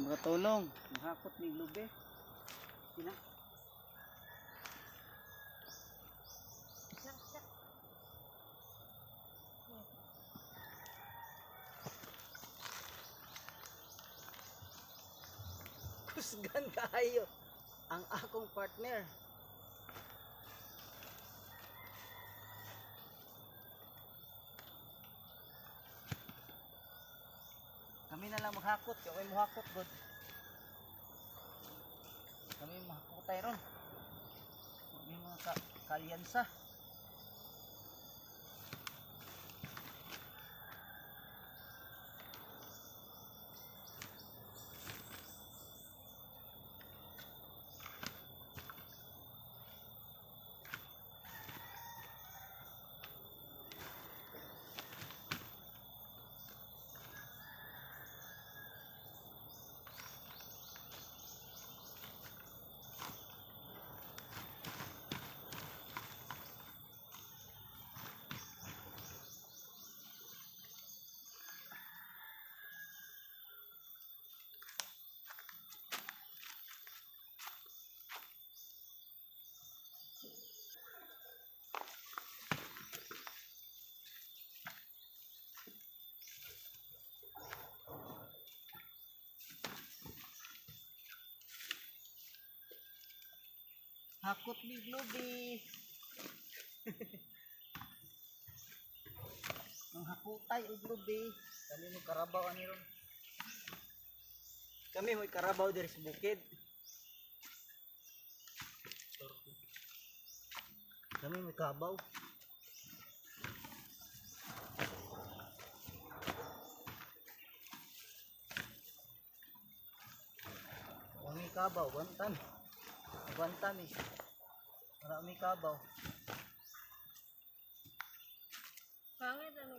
Magatulong. Mahakot ni lube. Sina? Kusgan kayo ang akong partner. Kami na lang maghakot, kami mahakot god. Kami mahakot tayo ron. Kami mga kalyansa. Hakot ni Globe. Ang hakutay o Globe. Kami mo karabaw ani ron. Kami mo karabaw diri sa bukid. Kami mo kabaw. Kami kabaw, bantan. Bantan eh. Marami kabaw. Pangit ano?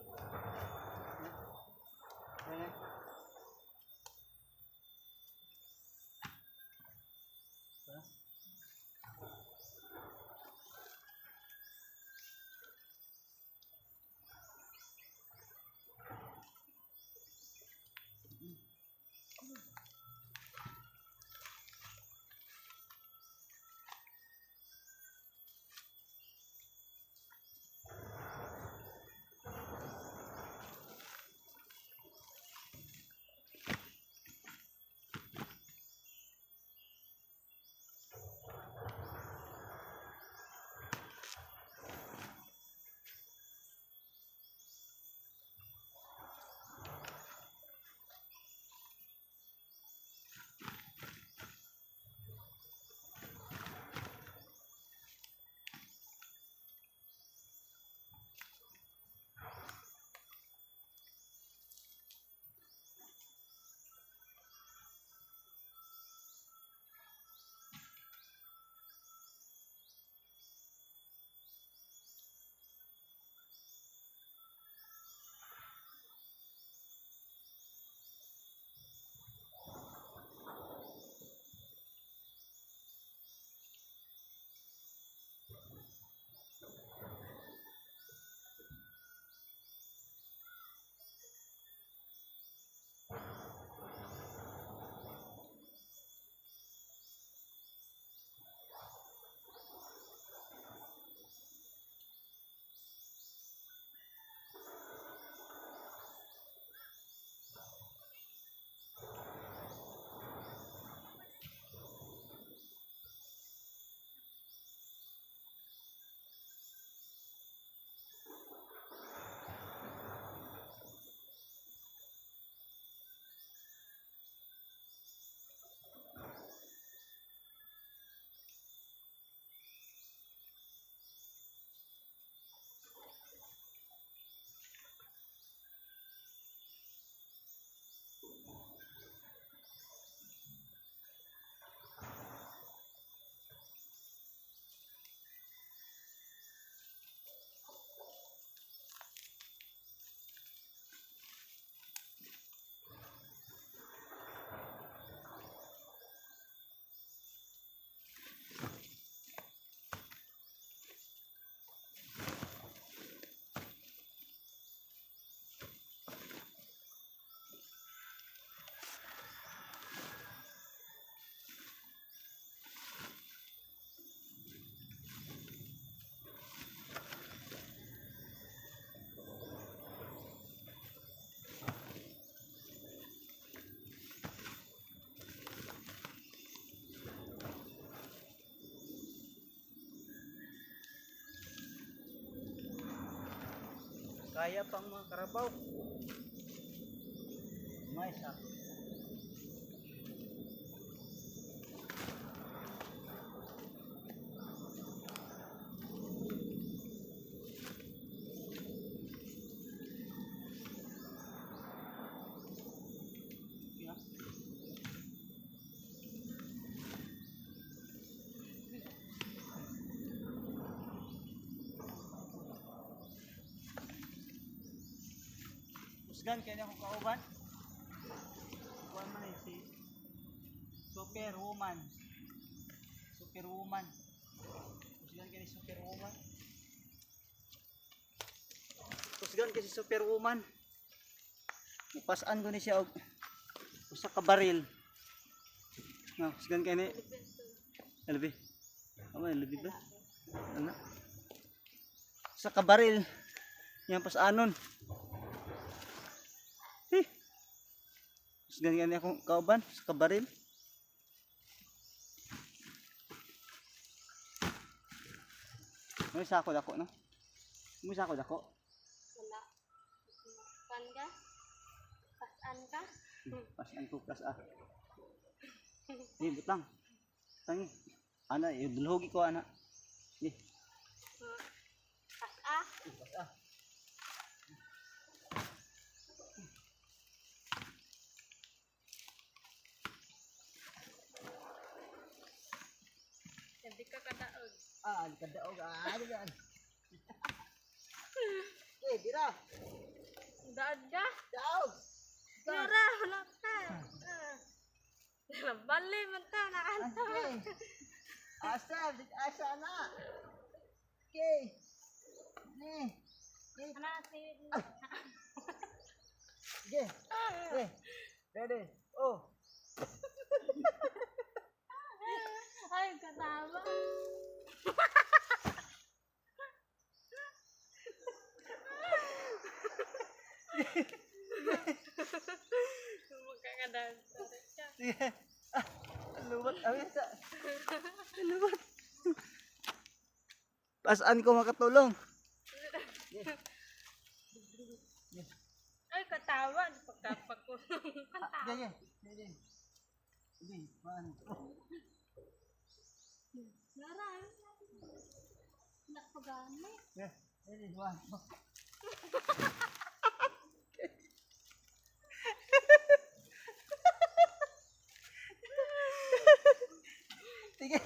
Ayan. Kaya pang mga karabaw. May isa. Yeah. Usgan kaya akong kauban. Kuan man eh, si Superwoman. Superwoman. Usgan kaya ni Superwoman. Usgan kaya si Superwoman. Ipasan ko ni siya og usa ka baril. No, usgan kaya ni Elbi. Ama Elbi ba? Ana. Usa ka baril. Yang pasanon. Ganyan akong kauban sa kabaril. May sako dako no? May sako dako. Wala. Pan ka? Pasan ka? Pasan ko kas ah. Ni butang. Tangi. Ana idulhogi ko ana. Ni. Pasa? Pas ah. Hindi ka kadaog. Ah, kadaog ah, diyan. Eh, dira. Daad ka? Daog. Dara, wala ka. Bali man ta, nakanta. Okay. Asa, asa na. Okay. Ni. Ano si... Sige. Eh. Ready. Oh. Ay, katawa. Magkakadanta rin ka. Sige. Ah, lubat. Awisa. Lubat. Pasaan ko makatulong? Ay, katawa. Pagkapakulong. Katawa. Ganyan. Ganyan. Ganyan. Paano? Nara, nakapagani. Yeah. Ganyan. Paano? Sige.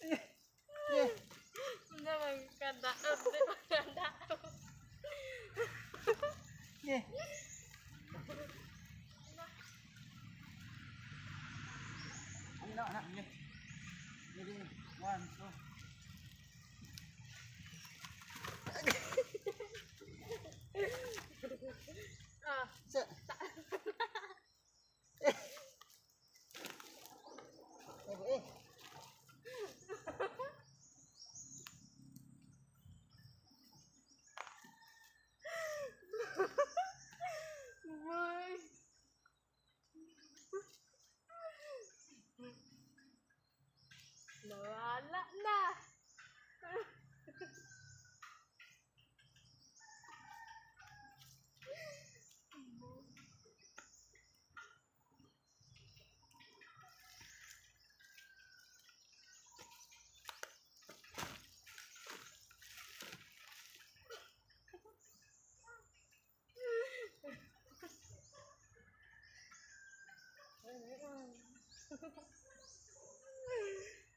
Sige. Hindi magkadaog. Hindi magkadaog. Sige. Ano na, anak? Sige. Sige. 1, 2. Ah, Isa. Eh. boy. Nawala na.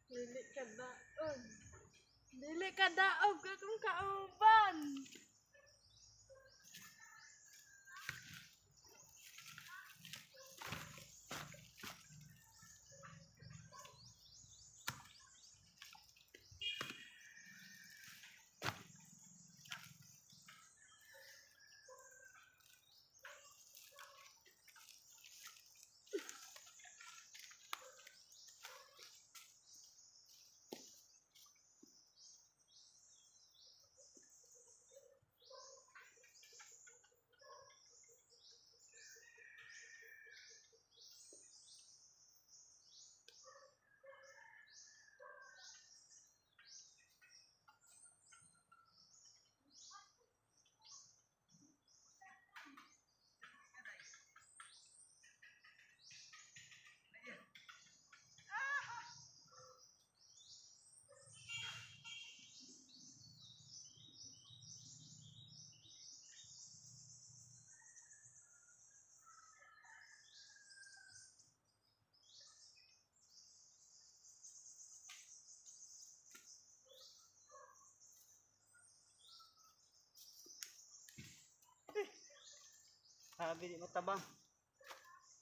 Dili ka daog. Dili ka daog akong kauban. Sabi di matabang.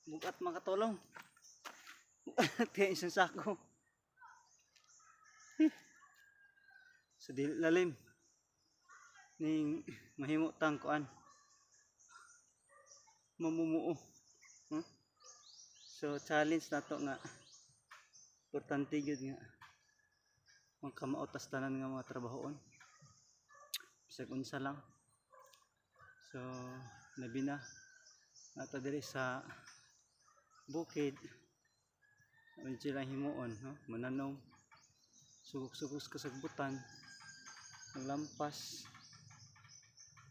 Bugat makatulong. Bugat kaya isang sako. Sa dili lalim. Ning mahimo tang kuan. Mamumuo. Huh? So challenge nato nga importante gyud nga magkamautas tanan nga mga trabahoon. Bisag unsa lang. So labi na nato diri sa bukid. Ano sila himuon, no? Mananom, sugok-sugos kasagbutan, maglampas.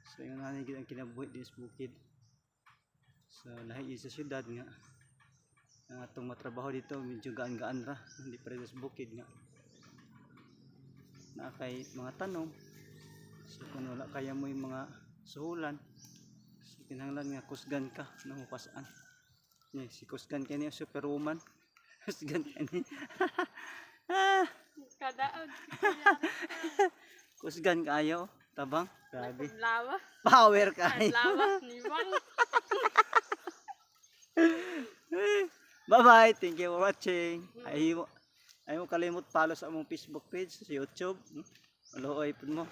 So yung nanay gid ang kinabuhi din sa bukid. So lahi sa syudad nga ang atong matrabaho dito medyo gaan-gaan ra, hindi pa rin sa bukid nga. Na kay mga tanom. So kung wala kaya mo yung mga suhulan, so kinahanglan nga kusgan ka na mupasaan. Yeah, si kusgan kani superwoman. Kusgan kani. Kadaog. Kusgan kaayo, tabang. Grabe. Lawa. Power kaayo. Lawa ni Bang. Bye-bye. Thank you for watching. Ay mo kalimot follow sa among Facebook page, sa YouTube. Maluoy pud mo.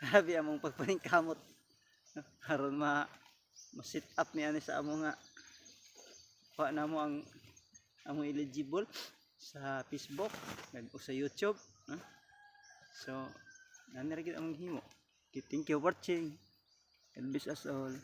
Grabe among pagpaningkamot. Karon ma-sit up ni ani sa among nga pa na mo ang among eligible sa Facebook o sa YouTube. So, nanirigid among himo. Okay, thank you for watching. God bless us all.